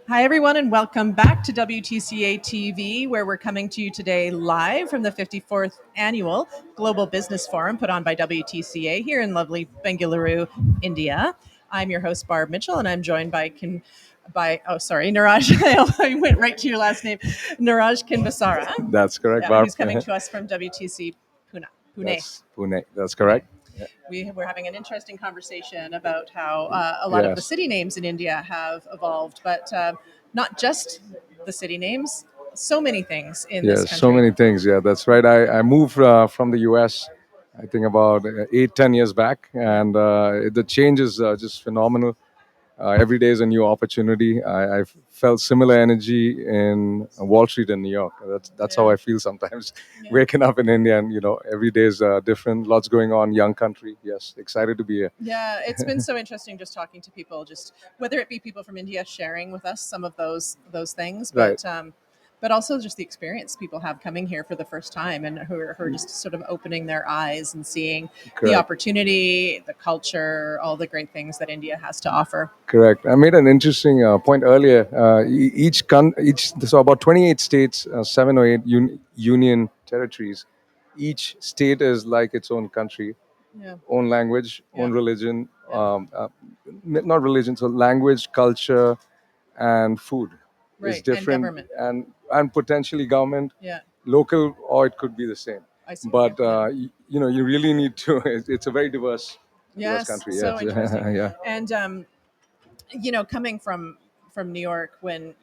Hi, everyone, and welcome back to WTCA-TV, where we're coming to you today live from the 54th Annual Global Business Forum put on by WTCA here in lovely Bengaluru, India. I'm your host, Barb Mitchell, and I'm joined by Niraj. I went right to your last name, Niraj Khinvasara. That's correct, Yeah, Barb. who's coming to us from WTC Pune. That's Pune. That's Pune. correct. Yeah. We're having an interesting conversation about how a lot of the Yes. city names in India have evolved, but not just the city names, so many things in this Yes. So country. many things. Yeah, that's right. I moved from the US, I think about 8, 10 years back, and the change is just phenomenal. Every day is a new opportunity. I felt similar energy in Wall Street in New York. That's how Yeah. I feel sometimes. Yeah. Waking up in India, and every day is different. Lots going on. Young country. Yes, excited to be here. Yeah, it's been so interesting just talking to people, just whether it be people from India sharing with us some of those things, Right. but also just the experience people have coming here for the first time and who are just sort of opening their eyes and seeing the Correct. opportunity, the culture, all the great things that India has to offer. Correct. I made an interesting point earlier. Each so about 28 states, 7 or 8 union territories. Each state is like its own country, Yeah, own language, yeah, own religion. yeah. Not religion, so language, culture, and food is Right, and different, government. and potentially government, Yeah, local, or it could be the same. I see. But Yeah. you really need to. It's a very diverse Yes, country. so Yes. interesting. Yeah. And coming from New York, when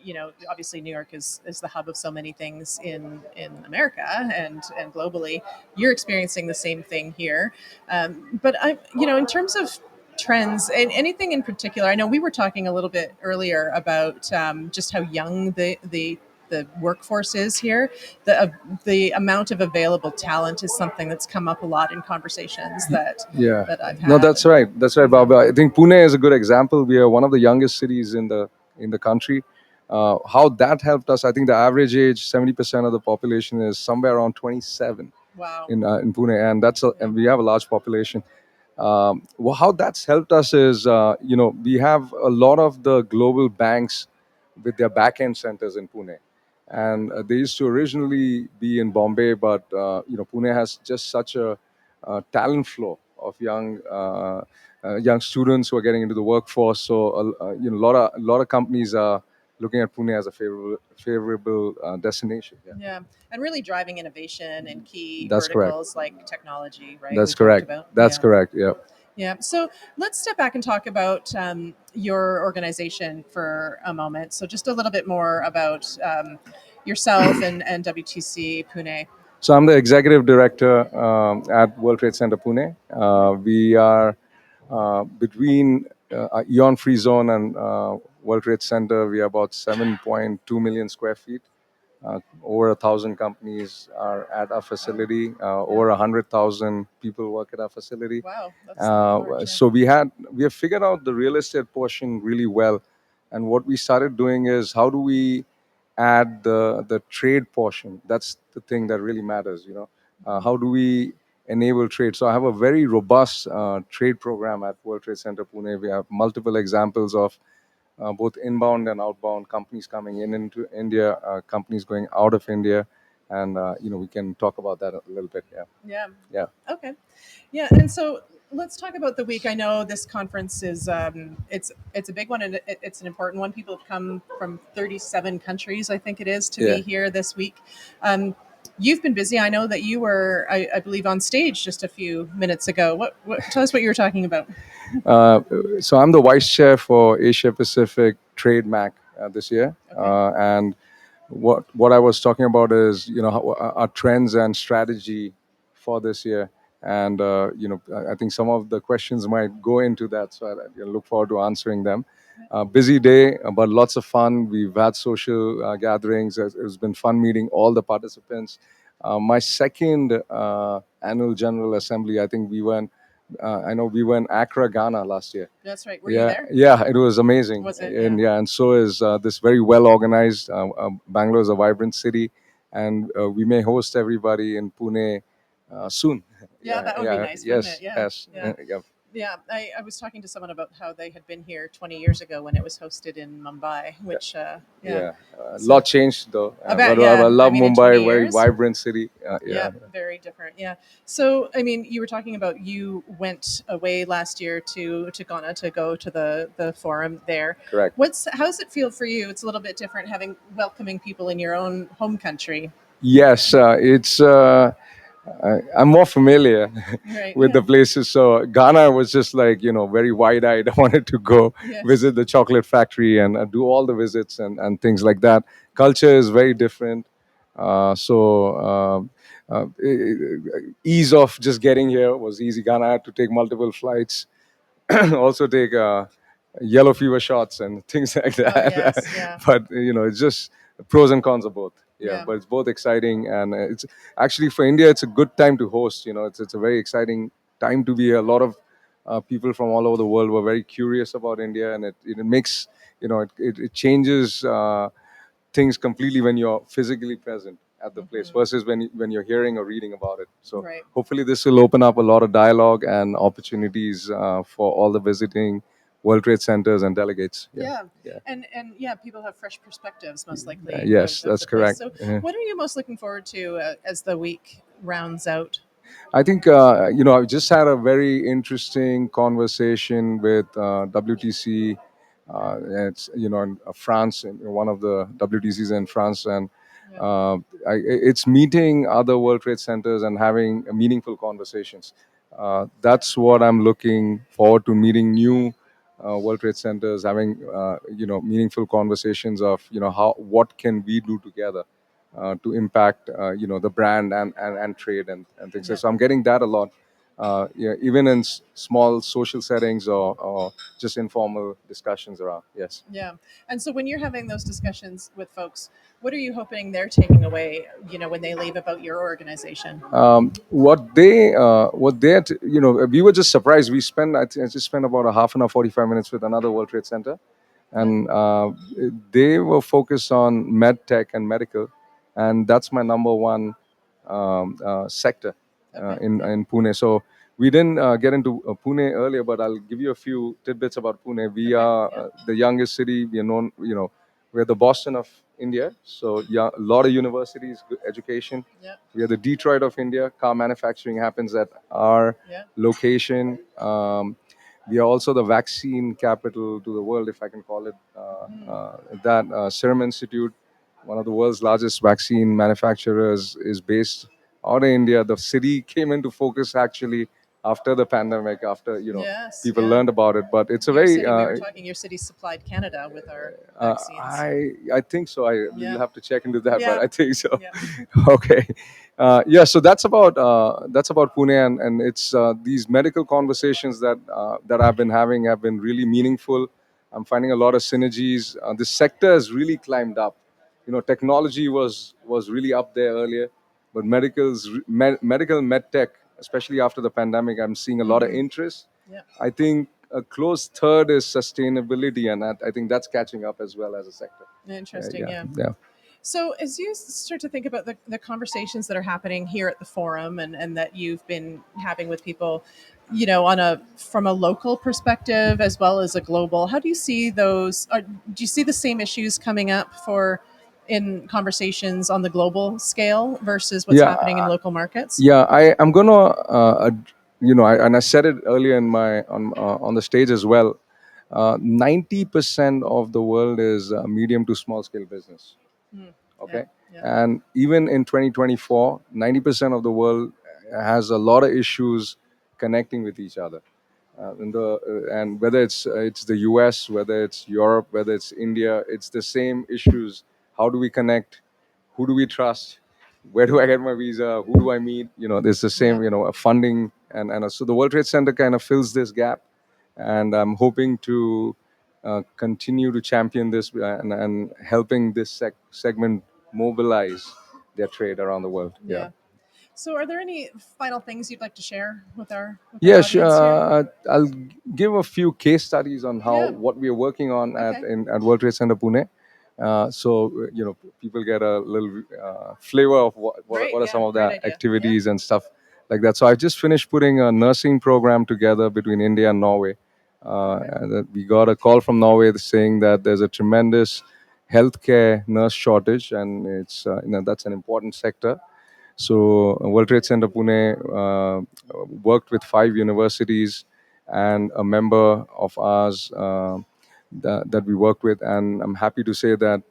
obviously New York is the hub of so many things in America and globally, you're experiencing the same thing here. But in terms of trends and anything in particular, I know we were talking a little bit earlier about just how young the workforce is here. The amount of available talent is something that's come up a lot in conversations Yeah. that I've No, had. that's right. That's right, Bob. I think Pune is a good example. We are one of the youngest cities in the country. How that helped us, I think the average age, 70% of the population is somewhere around 27 Wow. in Pune, and we have a large population. How that's helped us is, we have a lot of the global banks with their back end centers in Pune. And they used to originally be in Bombay, but Pune has just such a talent flow of young students who are getting into the workforce. So a lot of companies are looking at Pune as a favorable destination. Yeah, Yeah, and really driving innovation in key that's correct. verticals like technology, right? We That's talked correct. about. That's Yeah, correct. Yeah. yeah. So let's step back and talk about your organization for a moment. So just a little bit more about yourself and WTC Pune. So I'm the executive director at World Trade Center Pune. We are between Eon Free Zone and World Trade Center. We are about 7.2 million square feet. Over 1,000 companies are at our facility. Yeah. Over 100,000 people work at our facility. Wow, that's large. Yeah. So we have figured out the real estate portion really well, and what we started doing is how do we add the trade portion? That's the thing that really matters. How do we enable trade? So I have a very robust trade program at World Trade Center Pune. We have multiple examples of both inbound and outbound companies coming into India, companies going out of India, and we can talk about that a little bit. Yeah, Yeah. yeah. Okay. Yeah, and so let's talk about the week. I know this conference is it's a big one and it's an important one. People have come from 37 countries, I think it is, to Yeah. be here this week. You've been busy. I know that you were, I believe, on stage just a few minutes ago. What? Tell us what you were talking about. Uh, so I'm the vice chair for Asia Pacific Trade MAC this year, Okay. and what I was talking about is how, our trends and strategy for this year, and I think some of the questions might go into that, so I look forward to answering them. Busy day, but lots of fun. We've had social gatherings. It's been fun meeting all the participants. My second annual General Assembly, I think we went. I know we were in Accra, Ghana last year. That's right. Were you Yeah, there? yeah, it was amazing, Was it? and Yeah. yeah, and so is this very well organized. Bangalore is a vibrant city, and we may host everybody in Pune soon. Yeah, Yeah, that would be yeah, nice, wouldn't it? yes, Yeah. yes, Yeah. yeah. Yeah, I was talking to someone about how they had been here 20 years ago when it was hosted in Mumbai, which, yeah. Yeah, a lot So, changed though. about, But I yeah, I love mean, in 20 Mumbai, very years. vibrant city. Yeah, Yeah, very different. Yeah. So, I mean, you were talking about you went away last year to Ghana to go to the forum there. correct. How does it feel for you? It's a little bit different having welcoming people in your own home country. Yes, I'm more familiar Right. with Yeah. the places. So Ghana was just like, very wide-eyed. I wanted to go Yes. visit the chocolate factory and do all the visits and things like that. Culture is very different. Ease of just getting here was easy. Ghana had to take multiple flights, also take yellow fever shots and things like Oh that. yes. Yeah. But it's just pros and cons of both. Yeah, Yeah. but it's both exciting, and it's actually for India. It's a good time to host. It's a very exciting time to be here. A lot of people from all over the world were very curious about India, and it makes it changes things completely when you're physically present at the place Hmm. versus when you're hearing or reading about it. So Right. hopefully this will open up a lot of dialogue and opportunities for all the visiting World Trade Centers and delegates. Yeah, Yeah. yeah. And yeah, people have fresh perspectives most likely Yes, of that's the place. correct. So, what are you most looking forward to as the week rounds out? I think I just had a very interesting conversation with WTC. It's in France, in one of the WTCs in France, and Yeah. uh, it's meeting other World Trade Centers and having meaningful conversations. That's what I'm looking forward to: meeting new World Trade Centers, having meaningful conversations of how what can we do together to impact the brand and trade and things. Yeah. So I'm getting that a lot, yeah, even in small social settings or just informal discussions around. Yes. Yeah. And so when you're having those discussions with folks, what are you hoping they're taking away, when they leave about your organization? We were just surprised. I just spent about a half an hour, 45 minutes with another World Trade Center, Yeah. and they were focused on med tech and medical, and that's my number one sector Okay. Yeah. in Pune. So we didn't get into Pune earlier, but I'll give you a few tidbits about Pune. We Okay. are Yeah. the youngest city. We are known, we're the Boston of India. So yeah, a lot of universities, good education. Yeah. We are the Detroit of India. Car manufacturing happens at our Yeah. location. We are also the vaccine capital to the world, if I can call it that. Serum Institute, one of the world's largest vaccine manufacturers, is based out of India. The city came into focus actually after the pandemic, after Yes. people Yeah. learned about it. But it's a Your very city, we were talking, your city supplied Canada with our vaccines. I think so. I will Yeah. have to check into that, but Yeah. I think so. Yeah. Okay, yeah. So that's about Pune, and it's these medical conversations that I've been having have been really meaningful. I'm finding a lot of synergies. This sector has really climbed up. Technology was really up there earlier, but medical med tech, especially after the pandemic, I'm seeing a lot of interest. Yeah. I think a close third is sustainability, and I think that's catching up as well as a sector. Interesting. Yeah, Yeah. yeah. So, as you start to think about the conversations that are happening here at the forum and that you've been having with people, on from a local perspective as well as a global, how do you see those? Do you see the same issues coming up in conversations on the global scale versus what's Yeah, happening in local markets? yeah. I'm gonna, and I said it earlier in my on the stage as well. 90% of the world is medium to small scale business. Mm, yeah. Okay, Yeah. and even in 2024, 90% of the world has a lot of issues connecting with each other. And whether it's the US, whether it's Europe, whether it's India, it's the same issues. How do we connect? Who do we trust? Where do I get my visa? Who do I meet? There's the Yeah. same, funding, and so the World Trade Center kind of fills this gap, and I'm hoping to continue to champion this and helping this segment mobilize their trade around the world. Yeah. Yeah. So, are there any final things you'd like to share with our Yes, audience here? I'll give a few case studies on how Yeah. what we are working on Okay. at World Trade Center Pune. People get a little flavor of what Great. are some Yeah. of Great the idea. Yeah. activities and stuff like that. So I just finished putting a nursing program together between India and Norway. And that we got a call from Norway saying that there's a tremendous healthcare nurse shortage, and it's that's an important sector. So World Trade Center Pune worked with 5 universities and a member of ours that we worked with, and I'm happy to say that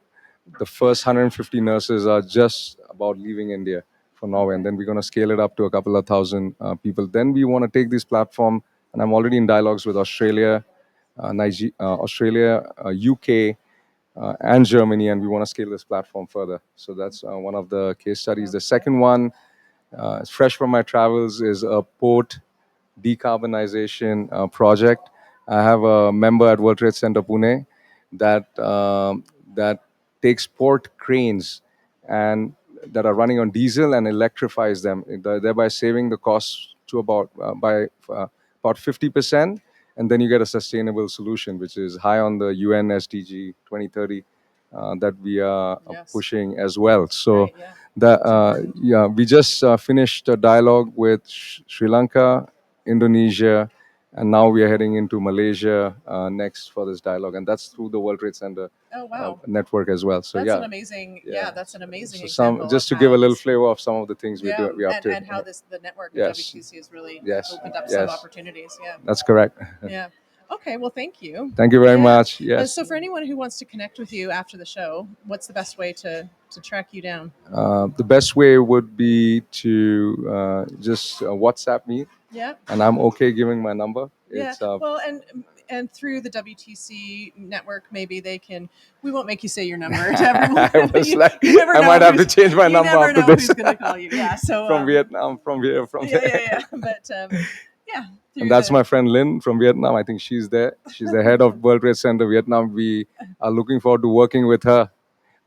the first 150 nurses are just about leaving India for Norway, and then we're going to scale it up to a couple of thousand people. Then we want to take this platform, and I'm already in dialogues with Australia, UK, and Germany, and we want to scale this platform further. So that's one of the case studies. The second one, fresh from my travels, is a port decarbonization project. I have a member at World Trade Center Pune that takes port cranes and that are running on diesel and electrifies them, thereby saving the cost to about 50%. And then you get a sustainable solution, which is high on the UN SDG 2030 that we are Yes. pushing as well. So Right, yeah. we just finished a dialogue with Sri Lanka, Indonesia, and now we are heading into Malaysia next for this dialogue, and that's through the World Trade Center Oh, wow. network as well. So That's an amazing, that's an amazing so example. just to of give how a little this- flavor of some of the things yeah, we're up to. and how the network of Yes. WTC has really Yes. opened up Yes. some opportunities. Yeah, That's correct. yeah. Okay, well, thank you. Thank you very Yeah. much. Yes. So, for anyone who wants to connect with you after the show, what's the best way to track you down? The best way would be to just WhatsApp me, Yeah. and I'm okay giving my number. Yeah. It's Well, and through the WTC network, maybe they can. We won't make you say your number to everyone. I was You like, never I know might have to who's- change my you number never after know this. who's going to call you. Yeah. So From Vietnam, from here, from yeah, there. yeah, yeah. But yeah. through And that's the- my friend Lynn from Vietnam. I think she's there. She's the head of World Trade Center Vietnam. We are looking forward to working with her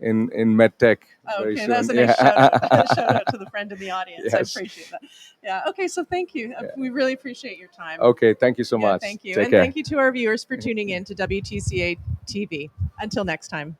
in MedTech very Okay, soon. that's a nice shout out. Shout out to the friend in the audience. I Yes. appreciate that. Yeah. Okay. So thank you. We really appreciate your time. Okay, thank you so Yeah, much. thank you. Take And care. thank you to our viewers for tuning in to WTCA TV. Until next time.